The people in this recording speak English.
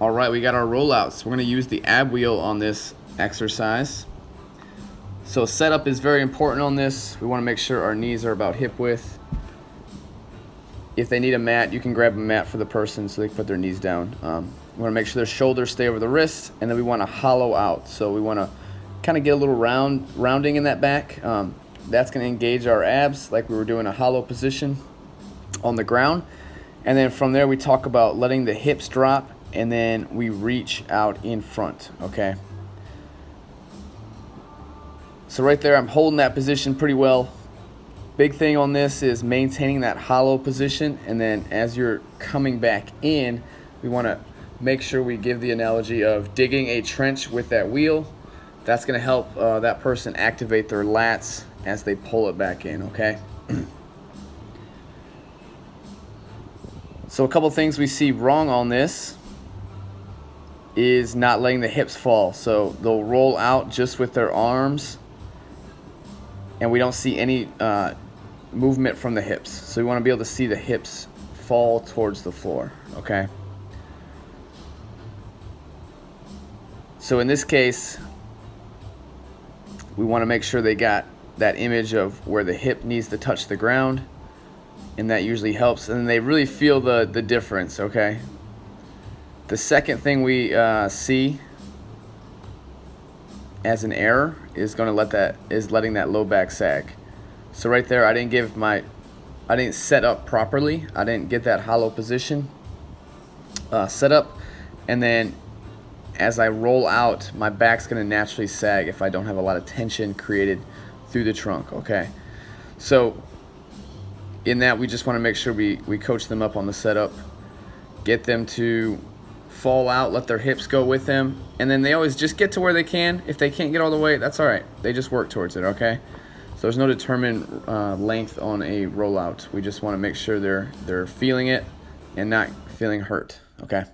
All right, we got our rollouts. We're going to use the ab wheel on this exercise. So setup is very important on this. We want to make sure our knees are about hip width. If they need a mat, you can grab a mat for the person so they can put their knees down. We want to make sure their shoulders stay over the wrists, and then we want to hollow out. So we want to kind of get a little rounding in that back. That's going to engage our abs like we were doing a hollow position on the ground. And then from there we talk about letting the hips drop, and then we reach out in front, okay? So right there I'm holding that position pretty well. Big thing on this is maintaining that hollow position, and then as you're coming back in, we want to make sure we give the analogy of digging a trench with that wheel. That's going to help that person activate their lats as they pull it back in, okay? So a couple things we see wrong on this is not letting the hips fall. So they'll roll out just with their arms, and we don't see any movement from the hips. So we want to be able to see the hips fall towards the floor, okay? So in this case, we want to make sure they got that image of where the hip needs to touch the ground, and that usually helps, and they really feel the difference, okay? The second thing we see as an error is letting that low back sag. So right there, I didn't set up properly. I didn't get that hollow position set up, and then as I roll out, my back's gonna naturally sag if I don't have a lot of tension created through the trunk, okay? So in that, we just wanna make sure we coach them up on the setup, get them to fall out, let their hips go with them, and then they always just get to where they can. If they can't get all the way, that's all right. They just work towards it, okay? So there's no determined length on a rollout. We just wanna make sure they're feeling it and not feeling hurt, okay?